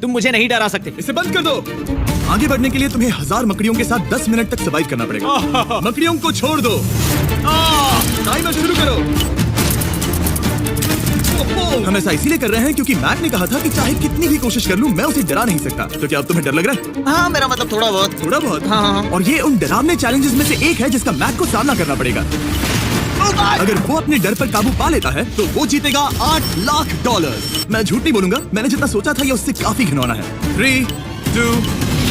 तुम मुझे नहीं डरा सकते। इसे बंद कर दो। आगे बढ़ने के लिए तुम्हें 1000 मकड़ियों के साथ 10 मिनट तक सर्वाइव करना पड़ेगा। मकड़ियों को छोड़ दो। टाइमर शुरू करो। हम ऐसा इसीलिए कर रहे हैं क्योंकि मैक ने कहा था कि चाहे कितनी भी कोशिश कर लूं मैं उसे डरा नहीं सकता। तो क्या अब तुम्हें डर लग रहा है? हाँ, मेरा मतलब थोड़ा बहुत। थोड़ा बहुत? हाँ। और ये उन डरावने चैलेंजेस में से एक है जिसका मैक को सामना करना पड़ेगा। अगर वो अपने डर पर काबू पा लेता है तो वो जीतेगा $8 लाख। मैं झूठ नहीं बोलूंगा, मैंने जितना सोचा था ये उससे काफी घिनौना है। 3, 2,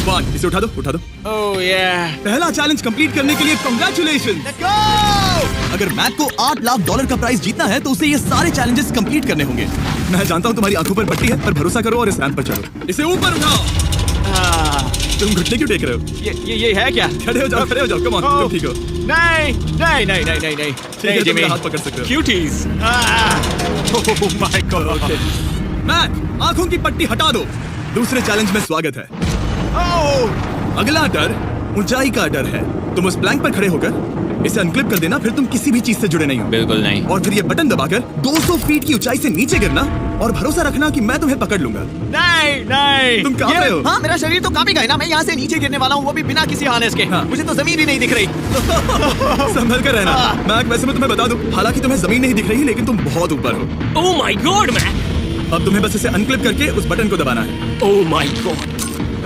1 इसे उठा दो, उठा दो। ओह yeah। पहला चैलेंज कंप्लीट करने के लिए कांग्रेचुलेशन। अगर मैक को $8 लाख का प्राइज जीतना है तो उसे ये सारे चैलेंजेस कंप्लीट करने होंगे। मैं जानता हूँ तुम्हारी आंखों पर पट्टी है, पर भरोसा करो और इस रैंप पर चलो। इसे ऊपर उठाओ। तुम घुटने क्यों टेक रहे हो? ये है क्या? खड़े हो जाओ, खड़े हो जाओ। कम ऑन, तुम ठीक हो? नहीं नहीं नहीं नहीं नहीं नहीं। ठीक है, तुम मेरा हाथ पकड़ सकते हो। Cuties. Oh my god. Mac, आंखों की पट्टी हटा दो। दूसरे चैलेंज में स्वागत है। अगला डर ऊंचाई का डर है। तुम उस प्लैंक पर खड़े होकर इसे अनक्लिप कर देना, फिर तुम किसी भी चीज से जुड़े नहीं हो। बिल्कुल नहीं। और फिर ये बटन दबाकर 200 फीट की ऊंचाई से नीचे गिरना और भरोसा रखना कि मैं तुम्हें पकड़ लूंगा। नहीं नहीं। तुम कहाँ पे हो? हाँ, मेरा शरीर तो काफी का है ना। मैं यहाँ से नीचे गिरने वाला हूँ, वो भी बिना किसी हार्नेस के। हाँ। मुझे तो जमीन ही नहीं दिख रही। संभल कर रहना। मैक, वैसे मैं तुम्हें बता दूं, हालांकि तुम्हें जमीन नहीं दिख रही लेकिन तुम बहुत ऊपर हो। Oh my god Mac. अब तुम्हें बस इसे अनक्लिप करके उस बटन को दबाना है। ओह माय गॉड।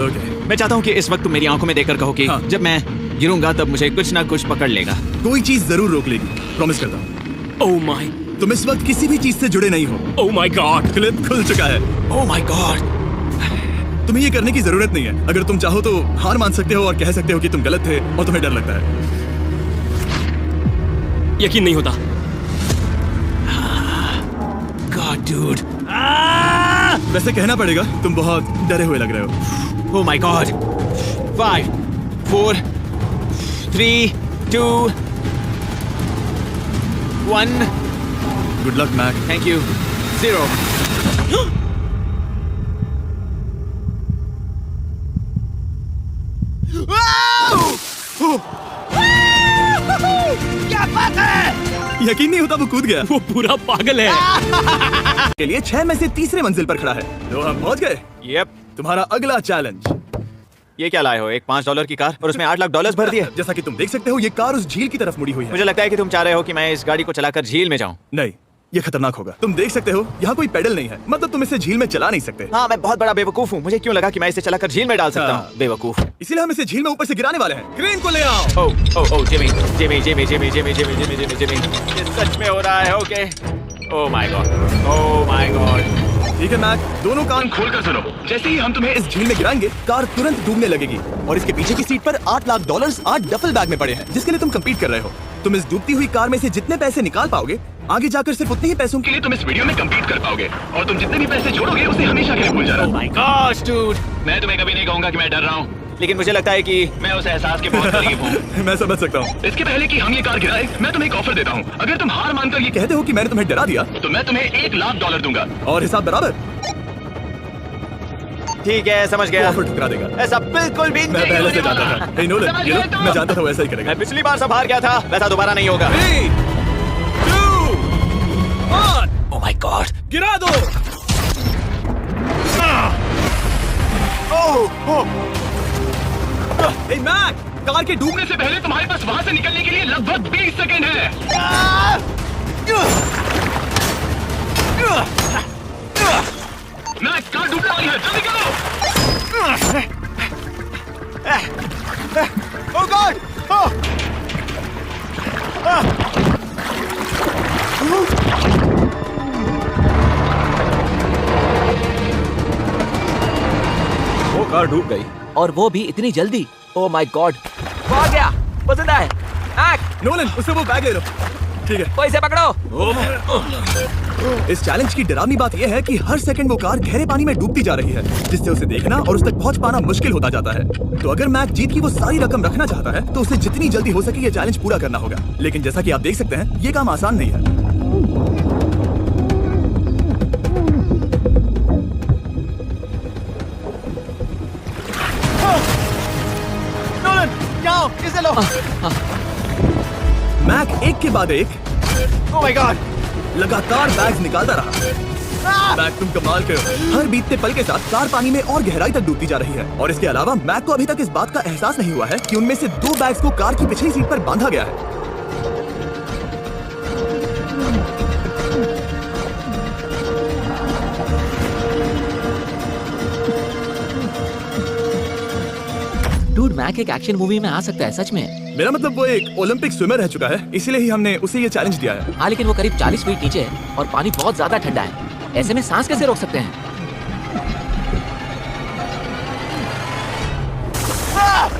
ओके। मैं चाहता हूँ कि इस वक्त तुम मेरी आंखों में देखकर कहो कि हाँ। जब मैं गिरूंगा तब मुझे कुछ ना कुछ पकड़ लेगा। कोई चीज जरूर रोक लेगी, प्रॉमिस करता हूँ। Oh my. तुम इस वक्त किसी भी चीज से जुड़े नहीं हो। Oh my God. क्लिप खुल चुका है। ओह माय गॉड। तुम्हें ये करने की जरूरत नहीं है। अगर तुम चाहो तो हार मान सकते हो और कह सकते हो कि तुम गलत थे और तुम्हें डर लगता है। यकीन नहीं होता। God dude. वैसे कहना पड़ेगा तुम बहुत डरे हुए लग रहे हो। Oh my god. 5, 4, 3, 2, 1। Good luck Mac. Thank you. 0। क्या बात है? यकीन नहीं होता वो कूद गया। वो पूरा पागल है। के लिए 6 में से तीसरे मंजिल पर खड़ा है। तो हम पहुंच गए। यप। तुम्हारा अगला चैलेंज। ये क्या लाए हो? एक $5 की कार और उसमें $8 लाख भर दिए। जैसा कि तुम देख सकते हो ये कार उस झील की तरफ मुड़ी हुई है। मुझे लगता है कि तुम चाह रहे हो कि मैं इस गाड़ी को चलाकर झील में जाऊं। नहीं, ये खतरनाक होगा। तुम देख सकते हो यहाँ कोई पेडल नहीं है, मतलब तुम इसे झील में चला नहीं सकते। हाँ, मैं बहुत बड़ा बेवकूफ हूँ। मुझे क्यों लगा कि मैं इसे चलाकर झील में डाल सकता हूँ? बेवकूफ। इसीलिए हम इसे झील में ऊपर से गिराने वाले हैं। क्रेन को ले आओ। Oh Jimmy Jimmy Jimmy Jimmy Jimmy Jimmy Jimmy Jimmy Jimmy. ये सच में हो रहा है। Okay. Oh my god. Oh my god. ठीक है मैक, दोनों कान खोलकर सुनो। जैसे ही हम तुम्हें इस झील में गिराएंगे कार तुरंत डूबने लगेगी और इसके पीछे की सीट पर $8 लाख 8 डफल बैग में पड़े हैं जिसके लिए तुम कम्पीट कर रहे हो। तुम इस डूबती हुई कार में से जितने पैसे निकाल पाओगे आगे जाकर सिर्फ उतने ही पैसों के लिए तुम इस वीडियो में कम्पीट कर पाओगे और तुम जितने भी पैसे जोड़ोगे उसे हमेशा के लिए भूल जाना। ओह माय गॉड डूड। मैं तुम्हें कभी नहीं कहूंगा कि मैं डर रहा हूँ, लेकिन मुझे लगता है कि मैं उस एहसास के बहुत करीब हूँ। मैं समझ सकता हूँ। इसके पहले कि हम ये कार गिराए, मैं तुम्हें एक ऑफर देता हूँ। अगर तुम हार मानकर ये कहते हो कि मैंने तुम्हें डरा दिया तो मैं तुम्हें $1 लाख दूंगा। और हिसाब बराबर। ठीक है, समझ गया। ऑफर ठुकरा देगा। ऐसा बिल्कुल भी मैं नहीं पहले होने से जानता वाला। था। हे नोलन, ये लो, मैं जानता था वो ऐसा ही करेगा। मैं पिछली बार सब हार गया था, वैसा दोबारा नहीं होगा। 3, 2, 1 ओह माय गॉड। गिरा दो। हे मैक, कार के डूबने डूबने से पहले तुम्हारे पास वहाँ से निकलने के लिए लगभग 20 सेकंड है। मैं कार डूबने वाली है, जल्दी करो। ओह गॉड। वो कार डूब गई और वो भी इतनी जल्दी। ओह माय गॉड। वो आ गया। वो जिंदा है। नोलन, उससे वो बैग ले लो। ठीक है। वो इसे पकड़ो। इस चैलेंज की डरावनी बात यह है कि हर सेकंड वो कार गहरे पानी में डूबती जा रही है जिससे उसे देखना और उस तक पहुंच पाना मुश्किल होता जाता है। तो अगर मैक जीत की वो सारी रकम रखना चाहता है तो उसे जितनी जल्दी हो सके ये चैलेंज पूरा करना होगा। लेकिन जैसा कि आप देख सकते हैं ये काम आसान नहीं है। नोलन, जाओ, इसे लो। मैक एक के बाद एक ओह माय गॉड। लगातार बैग्स निकालता रहा। मैक तुम कमाल कर रहे हो। हर बीतते पल के साथ कार पानी में और गहराई तक डूबती जा रही है और इसके अलावा मैक को अभी तक इस बात का एहसास नहीं हुआ है कि उनमें से 2 बैग्स को कार की पिछली सीट पर बांधा गया है। डूड, मैक एक एक्शन मूवी में आ सकता है सच में। मेरा मतलब वो एक ओलंपिक स्विमर रह चुका है, इसीलिए ही हमने उसे ये चैलेंज दिया है। हाँ, लेकिन वो करीब 40 फीट नीचे है और पानी बहुत ज्यादा ठंडा है। ऐसे में सांस कैसे रोक सकते हैं?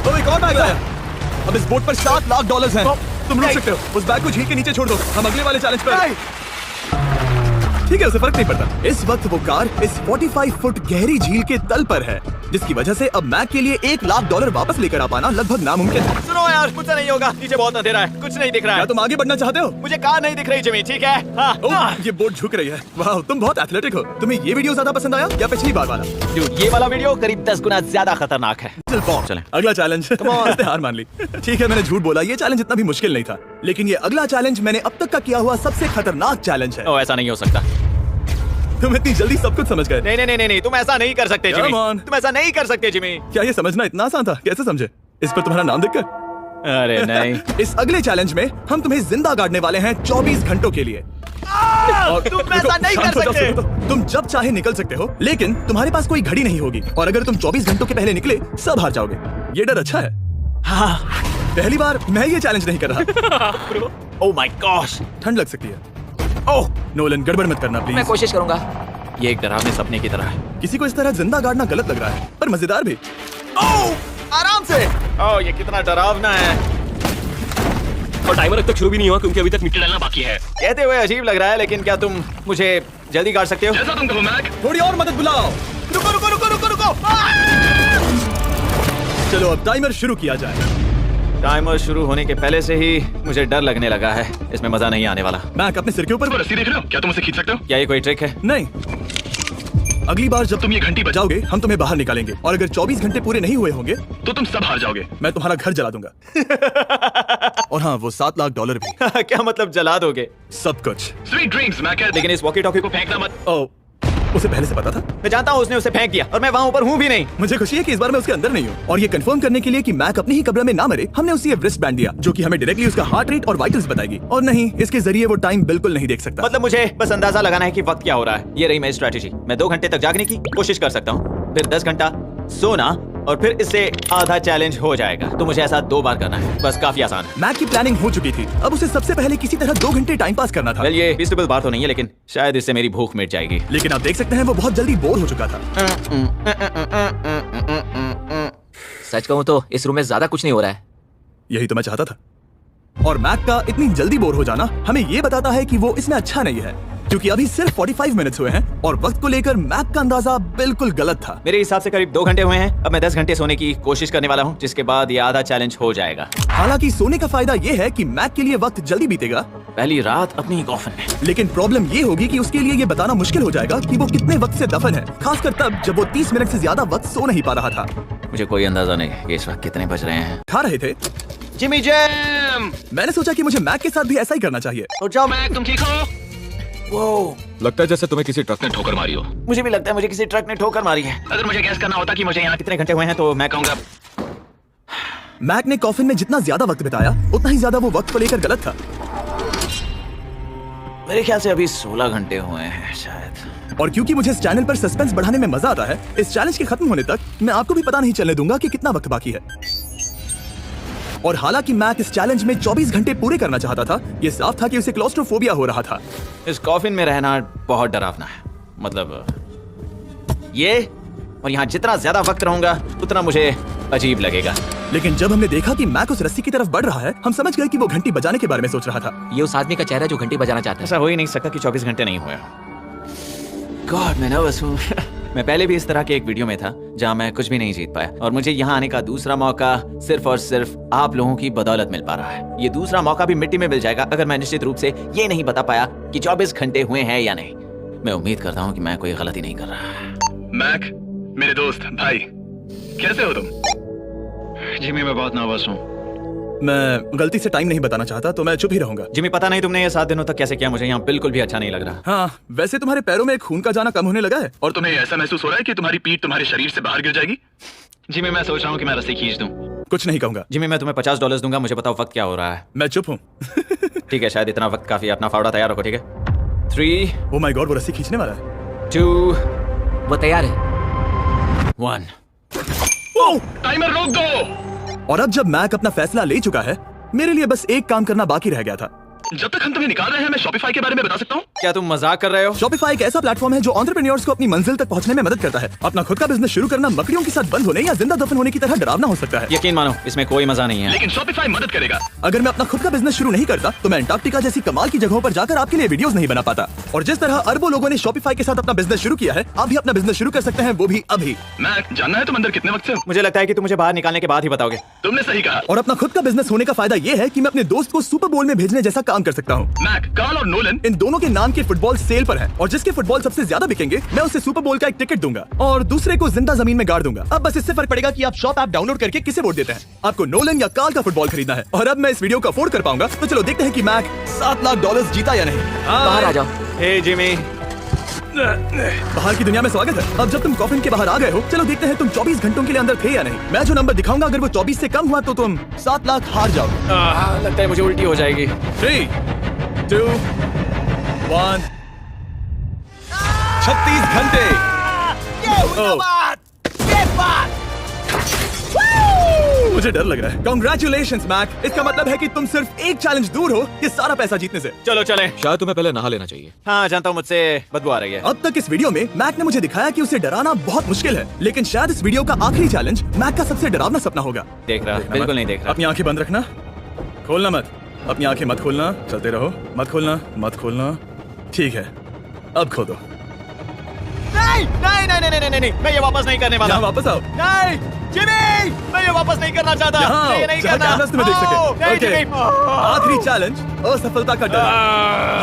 तो एक और बैग लाया। अब इस बोट पर $7 लाख हैं। तुम रुक सकते हो, उस बैग को झील के नीचे छोड़ दो। हम अगले वाले चैलेंज पर। ठीक है, उसे फर्क नहीं पड़ता। इस वक्त वो कार इस 45 फुट गहरी झील के तल पर है, जिसकी वजह से अब मैक के लिए $1 लाख वापस लेकर आ पाना लगभग नामुमकिन है। सुनो यार, मुझसे नहीं होगा। नीचे बहुत अंधेरा है, कुछ नहीं दिख रहा क्या है। तुम आगे बढ़ना चाहते हो? मुझे कार नहीं दिख रही जिमी, ठीक है? हाँ। ओह, ये बोट झुक रही है। वाह, तुम बहुत एथलेटिक हो। तुम्हें ये वीडियो ज्यादा पसंद आया या पिछली बार वाला? Dude, ये वाला वीडियो करीब 10 गुना ज्यादा खतरनाक है। चल पॉप, चलें। अगला चैलेंज। इसने हार मान ली। ठीक है, मैंने झूठ बोला, ये चैलेंज इतना भी मुश्किल नहीं था, लेकिन ये अगला चैलेंज मैंने अब तक का किया हुआ सबसे खतरनाक चैलेंज है। ओ, ऐसा नहीं हो सकता। तुम इतनी जल्दी सब कुछ समझ गए। नहीं, तुम ऐसा नहीं कर सकते जिमी। Come on. तुम ऐसा नहीं कर सकते जिमी। क्या ये समझना इतना आसान था? कैसे समझे? इस पर तुम्हारा नाम देखकर? अरे नहीं। इस अगले चैलेंज में हम तुम्हें जिंदा गाड़ने वाले हैं 24 घंटों के लिए। और तुम ऐसा नहीं कर शांत हो जाओ, सकते। सुनो तो। तुम जब चाहे निकल सकते हो, लेकिन तुम्हारे पास कोई घड़ी नहीं होगी और अगर तुम 24 घंटों के पहले निकले सब हार जाओगे। ये डर अच्छा है। हाँ। पहली बार मैं ये चैलेंज नहीं कर रहा। Oh my gosh। ठंड लग सकती है। ओह, नोलन, गड़बड़ मत करना मैं प्लीज। कोशिश करूंगा। ये एक डरावने सपने की तरह है। किसी को इस तरह जिंदा गाड़ना गलत लग रहा है, पर मजेदार भी। ओह, आराम से। ओह, ये कितना डरावना है। और टाइमर अब तक शुरू भी नहीं हुआ क्योंकि अभी तक मिट्टी डालना बाकी है। कहते हुए अजीब लग रहा है, लेकिन क्या तुम मुझे जल्दी गाड़ सकते हो? जैसा तुम कहो मैक। थोड़ी और मदद बुलाओ। रुको रुको रुको रुको रुको। चलो अब टाइमर शुरू किया जाए। टाइमर शुरू होने के पहले से ही मुझे डर लगने लगा है। इसमें मजा नहीं आने वाला। मैक, अपने सिर के ऊपर। वो रस्सी देख रहे हो? क्या तुम उसे खींच सकते हो? क्या ये कोई ट्रिक है? नहीं, अगली बार जब तुम ये घंटी बजाओगे हम तुम्हें बाहर निकालेंगे और अगर 24 घंटे पूरे नहीं हुए होंगे तो तुम सब हार जाओगे। मैं तुम्हारा घर जला दूंगा। और हाँ, वो $7 लाख भी। क्या मतलब जला दोगे? सब कुछ। Sweet dreams Mac. लेकिन इस वॉकी टॉकी को फेंकना मत। ओ, उसे पहले से पता था? मैं जानता हूँ उसने उसे फेंक दिया और मैं वहाँ ऊपर हूँ भी नहीं। मुझे खुशी है कि इस बार मैं उसके अंदर नहीं हूँ। और ये कंफर्म करने के लिए कि मैक अपनी ही कब्र में ना मरे, हमने उसे ये रिस्ट बैंड दिया जो कि हमें डायरेक्टली उसका हार्ट रेट और वाइटल्स बताएगी। और नहीं, इसके जरिए वो टाइम बिल्कुल नहीं देख सकता। मतलब मुझे बस अंदाजा लगाना है कि वक्त क्या हो रहा है। ये रही मेरी स्ट्रेटेजी। मैं 2 घंटे तक जागने की कोशिश कर सकता हूँ, फिर 10 घंटा सोना और फिर इससे आधा चैलेंज हो जाएगा। तो मुझे ऐसा 2 बार करना है, बस काफी आसान है। मैक की प्लानिंग हो चुकी थी, अब उसे सबसे पहले किसी तरह 2 घंटे टाइम पास करना था। वेल, ये फीजिबल बात तो नहीं है, लेकिन शायद इससे मेरी भूख मिट जाएगी। लेकिन आप देख सकते हैं वो बहुत जल्दी बोर हो चुका था। सच कहूँ तो इस रूम में ज्यादा कुछ नहीं हो रहा है। यही तो मैं चाहता था। और मैक का इतनी जल्दी बोर हो जाना हमें ये बताता है कि वो इसमें अच्छा नहीं है, क्योंकि अभी सिर्फ 45 मिनट्स हुए हैं और वक्त को लेकर मैक का अंदाजा बिल्कुल गलत था। मेरे हिसाब से करीब 2 घंटे हुए हैं। अब मैं 10 घंटे सोने की कोशिश करने वाला हूँ, जिसके बाद ये आधा चैलेंज हो जाएगा। हालांकि सोने का फायदा ये है कि मैक के लिए वक्त जल्दी बीतेगा, पहली रात अपनी ही कॉफिन में। लेकिन प्रॉब्लम ये होगी कि उसके लिए ये बताना मुश्किल हो जाएगा कि वो कितने वक्त से दफन है, खासकर तब जब वो 30 मिनट से ज्यादा वक्त सो नहीं पा रहा था। मुझे कोई अंदाजा नहीं कि इस वक्त कितने बज रहे हैं। खा रहे थे। Jimmy jam. मैंने सोचा कि मुझे मैक के साथ भी ऐसा ही करना चाहिए। तो जाओ। मैक, तुम ठीक हो? वो लगता है जैसे तुम्हें किसी ट्रक ने ठोकर मारी हो। मुझे भी लगता है मुझे किसी ट्रक ने ठोकर मारी है। अगर मुझे गैस करना होता कि मुझे यहाँ कितने घंटे हुए हैं तो मैं कहूँगा मैक ने कॉफिन में जितना ज्यादा वक्त बिताया उतना ही ज्यादा वो वक्त को लेकर गलत था। मेरे ख्याल से अभी 16 घंटे हुए हैं शायद। और क्योंकि मुझे इस चैनल पर सस्पेंस बढ़ाने में मजा आता है, इस चैलेंज के खत्म होने तक मैं आपको भी पता नहीं चलने दूंगा कि कितना वक्त बाकी है। और हालांकि मैक इस चैलेंज में 24 घंटे पूरे करना चाहता था, ये साफ था कि उसे क्लॉस्ट्रोफोबिया हो रहा था। इस कॉफिन में रहना बहुत डरावना है। मतलब ये, और यहाँ जितना ज्यादा वक्त रहूंगा उतना मुझे अजीब लगेगा। लेकिन जब हमने देखा कि मैक उस रस्सी की तरफ बढ़ रहा है, हम समझ गए कि वो घंटी बजाने के बारे में सोच रहा था। ये उस आदमी का चेहरा जो घंटी बजाना चाहता है। ऐसा हो ही नहीं सकता कि 24 घंटे नहीं हुए। गॉड, मैं नर्वस हूँ। मैं पहले भी इस तरह के एक वीडियो में था जहाँ मैं कुछ भी नहीं जीत पाया, और मुझे यहाँ आने का दूसरा मौका सिर्फ और सिर्फ आप लोगों की बदौलत मिल पा रहा है। ये दूसरा मौका भी मिट्टी में मिल जाएगा अगर मैं निश्चित रूप से ये नहीं बता पाया कि 24 घंटे हुए हैं या नहीं। मैं उम्मीद करता हूँ कि मैं कोई गलती नहीं कर रहा। मैक, मेरे दोस्त भाई, कैसे हो तुम? जिमी, मैं बहुत नर्वस हूँ। मैं गलती से टाइम नहीं बताना चाहता तो मैं चुप ही रहूंगा। जिमी, पता नहीं तुमने ये 7 दिनों तक कैसे किया, मुझे यहाँ बिल्कुल भी अच्छा नहीं लग रहा। हाँ, वैसे तुम्हारे पैरों में खून का जाना कम होने लगा है। और तुम्हें ऐसा महसूस हो रहा है कि तुम्हारी पीठ तुम्हारे शरीर से बाहर गिर जाएगी? जिमी, मैं सोच रहा हूँ कि मैं रस्सी खींच दूँ। कुछ नहीं कहूंगा। जिमी, मैं तुम्हें $50 दूंगा, मुझे बताओ वक्त क्या हो रहा है। मैं चुप हूँ। ठीक है, शायद इतना वक्त काफी है। अपना फावड़ा तैयार रखो, ठीक है? 3, ओ माय गॉड, वो रस्सी खींचने वाला है। 2, वो तैयार है। 1। ओह! टाइमर रोक दो। और अब जब मैक अपना फैसला ले चुका है, मेरे लिए बस एक काम करना बाकी रह गया था। जब तक हम तुम्हें निकाल रहे हैं, मैं शॉपिफाई के बारे में बता सकता हूँ। क्या तुम मजाक कर रहे हो? शॉपिफाई एक ऐसा प्लेटफॉर्म है जो एंटरप्रेन्योर्स को अपनी मंजिल तक पहुंचने में मदद करता है। अपना खुद का बिजनेस शुरू करना मकड़ियों के साथ बंद होने या जिंदा दफन होने की तरह डरावना हो सकता है। यकीन मानो, इसमें कोई मजा नहीं है। लेकिन शॉपिफाई मदद करेगा। अगर मैं अपना खुद का बिजनेस शुरू नहीं करता तो मैं अंटार्कटिका जैसी कमाल की जगहों पर जाकर आपके लिए वीडियोस नहीं बना पाता। और जिस तरह अरबों लोगों ने शॉपिफाई के साथ अपना बिजनेस शुरू किया है, आप भी अपना बिजनेस शुरू कर सकते हैं, वो भी अभी। मैक, जानना है तुम अंदर कितने वक्त से हो? मुझे लगता है कि तुम मुझे बाहर निकालने के बाद ही बताओगे। तुमने सही कहा। और अपना खुद का बिजनेस होने का फायदा ये है कि मैं अपने दोस्त को सुपर बोल में भेजने जैसा काम कर सकता हूँ। मैक, कार्ल और नोलन इन दोनों के नाम के फुटबॉल सेल पर है और जिसके फुटबॉल सबसे ज्यादा बिकेंगे, मैं उसे सुपर बोल का एक टिकट दूंगा और दूसरे को जिंदा जमीन में गाड़ दूंगा। अब बस इससे फर्क पड़ेगा कि आप शॉप ऐप डाउनलोड करके किसे वोट देते हैं। आपको नोलन या कार्ल का फुटबॉल खरीदना है। और अब मैं इस वीडियो को अफोर्ड कर पाऊंगा, तो चलो देखते हैं कि मैक $7 लाख जीता या नहीं। बाहर आ जाओ। हे जिमी, बाहर की दुनिया में स्वागत है। अब जब तुम कॉफिन के बाहर आ गए हो, चलो देखते हैं तुम 24 घंटों के लिए अंदर थे या नहीं। मैं जो नंबर दिखाऊंगा, अगर वो 24 से कम हुआ तो तुम 7 लाख हार जाओगे। लगता है मुझे उल्टी हो जाएगी। 3, 2, 1। 36 घंटे। मुझे डर लग रहा है। Congratulations, Mac. इसका मतलब है कि तुम सिर्फ एक चैलेंज दूर हो ये सारा पैसा जीतने से। चलो चलें। शायद तुम्हें पहले नहा लेना चाहिए। हाँ, जानता हूँ, मुझसे बदबू आ रही है। अब तक इस वीडियो में मैक ने मुझे दिखाया कि उसे डराना बहुत मुश्किल है, लेकिन शायद इस वीडियो का आखिरी चैलेंज मैक का सबसे डरावना सपना होगा। देख रहा, देखना बिल्कुल मत। नहीं देख रहा। अपनी आंखें बंद रखना, खोलना मत। अपनी आंखें मत खोलना, चलते रहो। मत खोलना, मत खोलना। ठीक है, अब खो दो। नहीं नहीं नहीं नहीं नहीं नहीं, मैं ये वापस नहीं करने वाला। यहाँ वापस आओ। नहीं जिमी, मैं ये वापस नहीं करना चाहता। यहाँ मैं ये आओ, नहीं जहाँ करना। कैमरास तुम्हें देख सके। नहीं, ओके, जिमी। आखिरी चैलेंज असफलता का डर।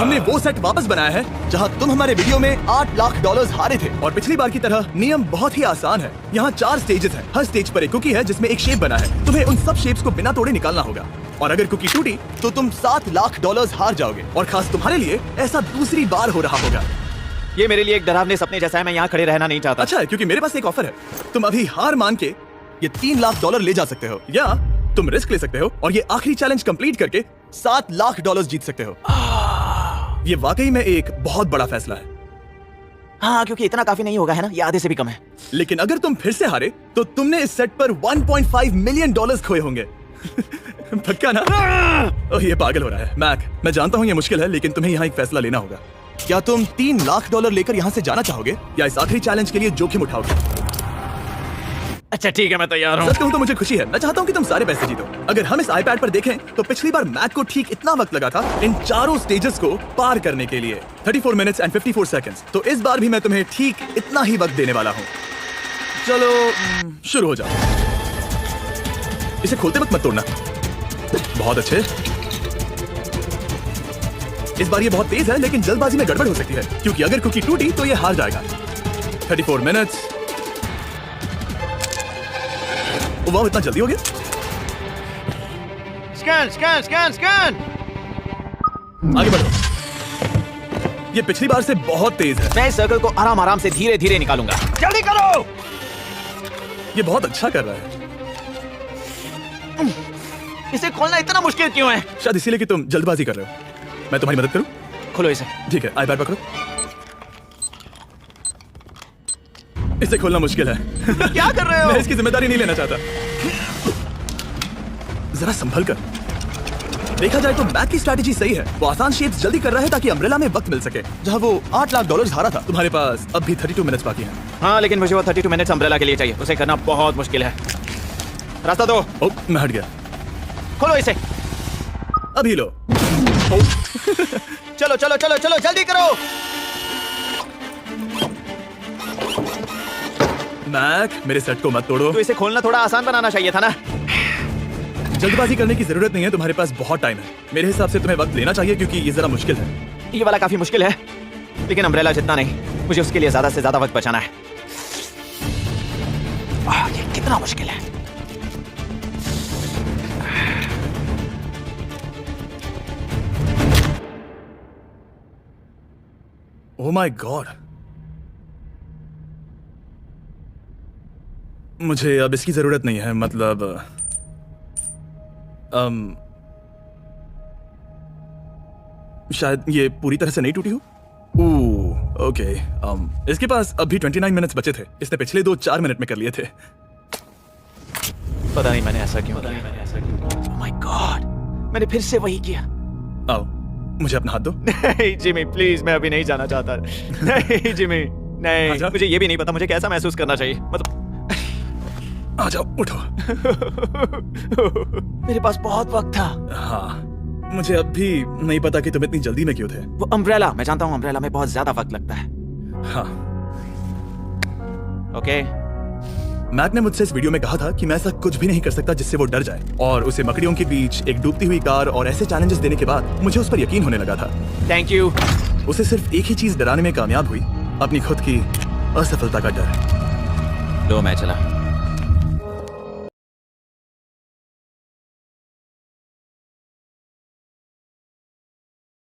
हमने वो सेट वापस बनाया है जहाँ तुम हमारे वीडियो में $8 लाख हारे थे। और पिछली बार की तरह नियम बहुत ही आसान है। यहाँ 4 स्टेजेस हैं। हर स्टेज पर एक कुकी है जिसमें एक शेप बना है। तुम्हें उन सब शेप्स को बिना तोड़े निकालना होगा। और अगर कुकी टूटी तो तुम $7 लाख हार जाओगे। और खास तुम्हारे लिए ऐसा दूसरी बार हो रहा होगा। ये मेरे लिए एक डरावने सपने जैसा है। मैं यहाँ खड़े रहना नहीं चाहता। अच्छा है, क्योंकि मेरे पास एक ऑफर है। तुम अभी हार मान के ये $3 लाख ले जा सकते हो, या तुम रिस्क ले सकते हो और ये आखिरी चैलेंज कंप्लीट करके $7 लाख जीत सकते हो। ये वाकई में एक बहुत बड़ा फैसला है। हाँ, क्योंकि इतना काफी नहीं होगा, है ना? ये आधे से भी कम है। लेकिन अगर तुम फिर से हारे तो तुमने इस सेट पर $1.5 मिलियन खोए होंगे। पक्का ना? ओह, ये पागल हो रहा है। मैक, मैं जानता हूँ ये मुश्किल है, लेकिन तुम्हें यहाँ एक फैसला लेना होगा। क्या तुम $3 लाख लेकर यहाँ से जाना चाहोगे या इस आखिरी चैलेंज के लिए जोखिम उठाओगे? अच्छा ठीक है, मैं तैयार हूँ। सच कहूं तो मुझे खुशी है। मैं चाहता हूं कि तुम सारे पैसे जीतो। अगर हम इस आईपैड पर देखें तो पिछली बार मैक को ठीक इतना वक्त लगा था इन चारों स्टेजेस को पार करने के लिए, 34 मिनट्स एंड 54 सेकंड्स। तो इस बार भी मैं तुम्हें ठीक इतना ही वक्त देने वाला हूं। चलो शुरू हो जाओ। इसे खोलते वक्त मत तोड़ना। बहुत अच्छे। इस बार ये बहुत तेज है, लेकिन जल्दबाजी में गड़बड़ हो सकती है, क्योंकि अगर कुकी टूटी तो ये हार जाएगा। 34 मिनट्स। वाह, इतना जल्दी हो गया। Scan scan scan scan. आगे बढ़ो। ये पिछली बार से बहुत तेज है। मैं इस सर्कल को आराम आराम से धीरे धीरे निकालूंगा। जल्दी करो। ये बहुत अच्छा कर रहा है। इसे खोलना इतना मुश्किल क्यों है? शायद इसीलिए कि तुम जल्दबाजी कर रहे हो। मैं तुम्हारी मदद करूं? खोलो इसे। ठीक है, आईपैड पकड़ो। इसे खोलना मुश्किल है। क्या कर रहे हो? मैं इसकी जिम्मेदारी नहीं लेना चाहता। जरा संभल कर। देखा जाए तो मैक की स्ट्रैटेजी सही है। वो आसान शेप्स जल्दी कर रहा है ताकि अम्ब्रेला में वक्त मिल सके। जहां वो $8 लाख हारा था, तुम्हारे पास अब भी 32 मिनट्स बाकी हैं। हाँ, लेकिन मुझे वो 32 मिनट्स अम्ब्रेला के लिए चाहिए। उसे करना बहुत मुश्किल है। रास्ता दो। ओह, मैं हट गया। खोलो इसे। अभी लो। चलो चलो चलो चलो, जल्दी करो। मैक, मेरे सेट को मत तोड़ो। तो इसे खोलना थोड़ा आसान बनाना चाहिए था ना। जल्दबाजी करने की जरूरत नहीं है, तुम्हारे पास बहुत टाइम है। मेरे हिसाब से तुम्हें वक्त लेना चाहिए, क्योंकि ये जरा मुश्किल है। ये वाला काफी मुश्किल है, लेकिन अम्ब्रेला जितना नहीं। मुझे उसके लिए ज्यादा से ज्यादा वक्त बचाना है। ये कितना मुश्किल है। ओह माय गॉड, मुझे अब इसकी जरूरत नहीं है। मतलब शायद ये पूरी तरह से नहीं टूटी हो। ओके, इसके पास अभी 29 मिनट्स बचे थे। इसने पिछले 4 मिनट में कर लिए थे। पता नहीं मैंने ऐसा क्यों किया। ओह माय गॉड, मैंने फिर से वही किया। आओ, मुझे अपना हाथ दो। नहीं जिमी प्लीज, मैं अभी नहीं जाना चाहता। नहीं जिमी, नहीं, आजा। मुझे ये भी नहीं पता मुझे कैसा महसूस करना चाहिए। मतलब आ जाओ, उठो। मेरे पास बहुत वक्त था। हाँ, मुझे अब भी नहीं पता कि तुम इतनी जल्दी में क्यों थे। वो अम्ब्रेला, मैं जानता हूँ अम्ब्रेला में बहुत ज्यादा वक्त लगता है। हाँ, ओके मैट ने मुझसे इस वीडियो में कहा था कि मैं ऐसा कुछ भी नहीं कर सकता जिससे वो डर जाए, और उसे मकड़ियों के बीच एक डूबती हुई कार और ऐसे चैलेंजेस देने के बाद मुझे उस पर यकीन होने लगा था। Thank you. उसे सिर्फ एक ही चीज डराने में कामयाब हुई, अपनी खुद की असफलता का डर। लो मैं चला।